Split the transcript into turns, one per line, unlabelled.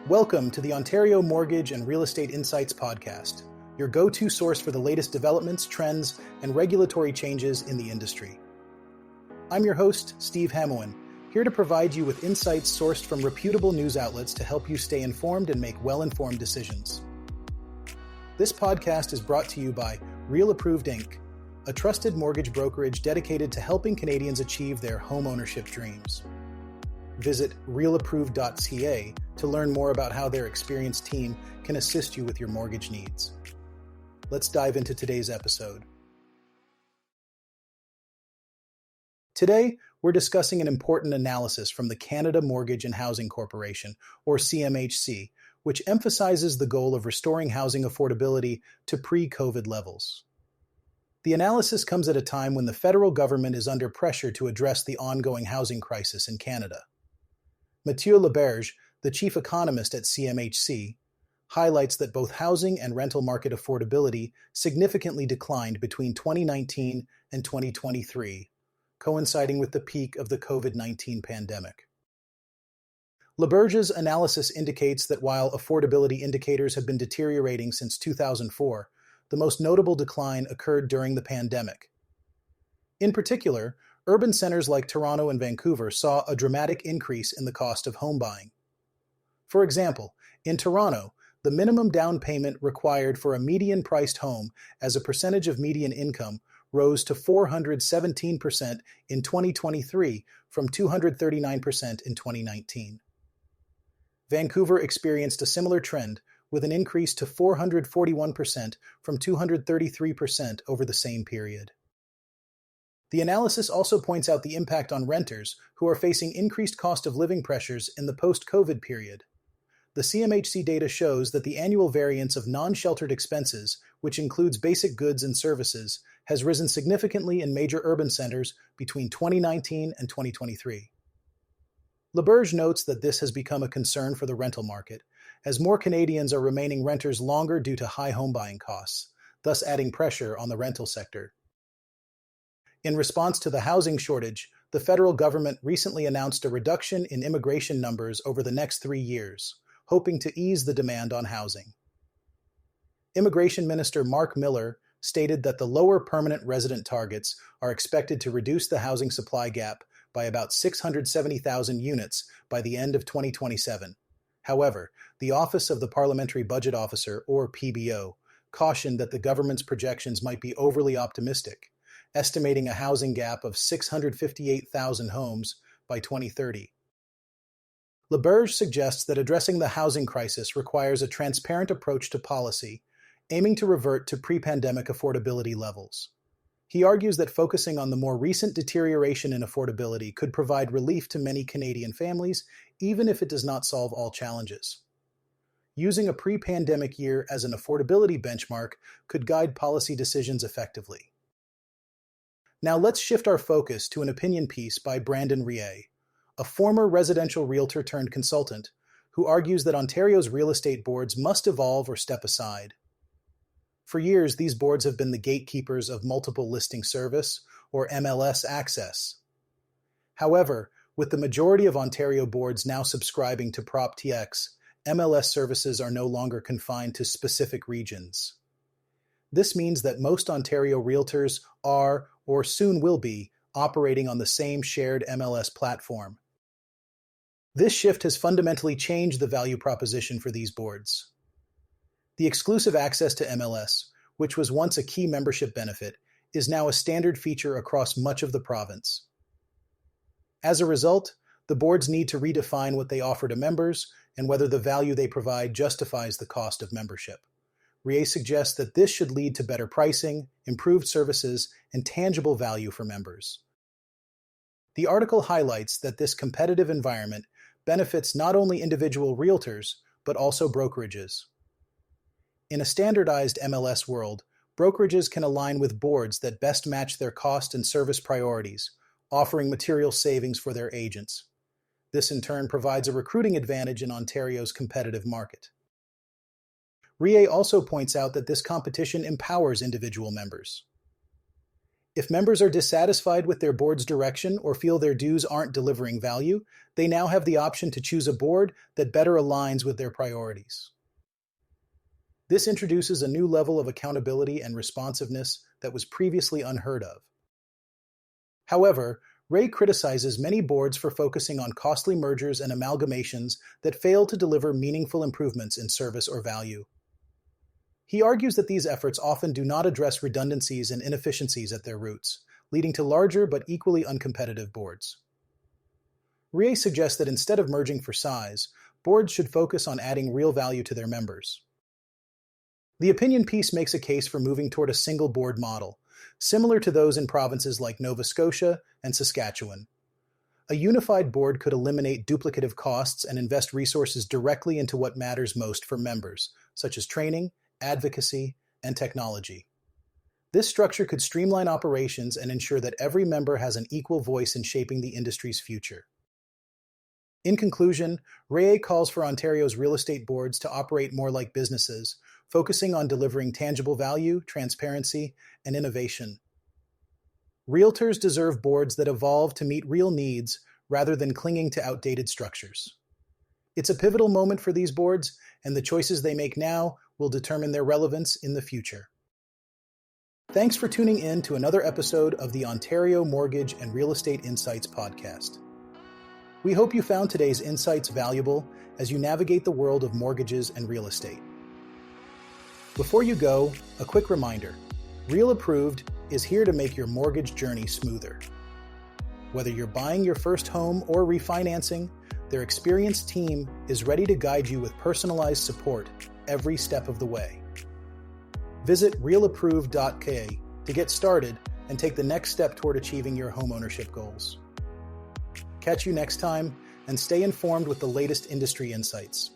Welcome to the Ontario Mortgage and Real Estate Insights podcast, your go-to source for the latest developments, trends, and regulatory changes in the industry. I'm your host, Steve Hamwin, here to provide you with insights sourced from reputable news outlets to help you stay informed and make well-informed decisions. This podcast is brought to you by Real Approved Inc., a trusted mortgage brokerage dedicated to helping Canadians achieve their home ownership dreams. Visit realapproved.ca to learn more about how their experienced team can assist you with your mortgage needs. Let's dive into today's episode. Today, we're discussing an important analysis from the Canada Mortgage and Housing Corporation, or CMHC, which emphasizes the goal of restoring housing affordability to pre-COVID levels. The analysis comes at a time when the federal government is under pressure to address the ongoing housing crisis in Canada. Mathieu Laberge, the chief economist at CMHC, highlights that both housing and rental market affordability significantly declined between 2019 and 2023, coinciding with the peak of the COVID-19 pandemic. Laberge's analysis indicates that while affordability indicators have been deteriorating since 2004, the most notable decline occurred during the pandemic. In particular, urban centers like Toronto and Vancouver saw a dramatic increase in the cost of home buying. For example, in Toronto, the minimum down payment required for a median-priced home as a percentage of median income rose to 417% in 2023 from 239% in 2019. Vancouver experienced a similar trend, with an increase to 441% from 233% over the same period. The analysis also points out the impact on renters who are facing increased cost of living pressures in the post-COVID period. The CMHC data shows that the annual variance of non-sheltered expenses, which includes basic goods and services, has risen significantly in major urban centers between 2019 and 2023. Laberge notes that this has become a concern for the rental market, as more Canadians are remaining renters longer due to high home buying costs, thus adding pressure on the rental sector. In response to the housing shortage, the federal government recently announced a reduction in immigration numbers over the next 3 years, hoping to ease the demand on housing. Immigration Minister Mark Miller stated that the lower permanent resident targets are expected to reduce the housing supply gap by about 670,000 units by the end of 2027. However, the Office of the Parliamentary Budget Officer, or PBO, cautioned that the government's projections might be overly optimistic, estimating a housing gap of 658,000 homes by 2030. Laberge suggests that addressing the housing crisis requires a transparent approach to policy, aiming to revert to pre-pandemic affordability levels. He argues that focusing on the more recent deterioration in affordability could provide relief to many Canadian families, even if it does not solve all challenges. Using a pre-pandemic year as an affordability benchmark could guide policy decisions effectively. Now let's shift our focus to an opinion piece by Brandon Rie, a former residential realtor turned consultant, who argues that Ontario's real estate boards must evolve or step aside. For years, these boards have been the gatekeepers of multiple listing service, or MLS access. However, with the majority of Ontario boards now subscribing to PropTX, MLS services are no longer confined to specific regions. This means that most Ontario realtors are, or soon will be, operating on the same shared MLS platform. This shift has fundamentally changed the value proposition for these boards. The exclusive access to MLS, which was once a key membership benefit, is now a standard feature across much of the province. As a result, the boards need to redefine what they offer to members and whether the value they provide justifies the cost of membership. Rie suggests that this should lead to better pricing, improved services, and tangible value for members. The article highlights that this competitive environment benefits not only individual realtors, but also brokerages. In a standardized MLS world, brokerages can align with boards that best match their cost and service priorities, offering material savings for their agents. This in turn provides a recruiting advantage in Ontario's competitive market. Rie also points out that this competition empowers individual members. If members are dissatisfied with their board's direction or feel their dues aren't delivering value, they now have the option to choose a board that better aligns with their priorities. This introduces a new level of accountability and responsiveness that was previously unheard of. However, Ray criticizes many boards for focusing on costly mergers and amalgamations that fail to deliver meaningful improvements in service or value. He argues that these efforts often do not address redundancies and inefficiencies at their roots, leading to larger but equally uncompetitive boards. Ray suggests that instead of merging for size, boards should focus on adding real value to their members. The opinion piece makes a case for moving toward a single board model, similar to those in provinces like Nova Scotia and Saskatchewan. A unified board could eliminate duplicative costs and invest resources directly into what matters most for members, such as training, advocacy, and technology. This structure could streamline operations and ensure that every member has an equal voice in shaping the industry's future. In conclusion, Ray calls for Ontario's real estate boards to operate more like businesses, focusing on delivering tangible value, transparency, and innovation. Realtors deserve boards that evolve to meet real needs rather than clinging to outdated structures. It's a pivotal moment for these boards, and the choices they make now will determine their relevance in the future. Thanks for tuning in to another episode of the Ontario Mortgage and Real Estate Insights podcast. We hope you found today's insights valuable as you navigate the world of mortgages and real estate. Before you go, a quick reminder. Real Approved is here to make your mortgage journey smoother. Whether you're buying your first home or refinancing, their experienced team is ready to guide you with personalized support every step of the way. Visit realapproved.ca to get started and take the next step toward achieving your homeownership goals. Catch you next time, and stay informed with the latest industry insights.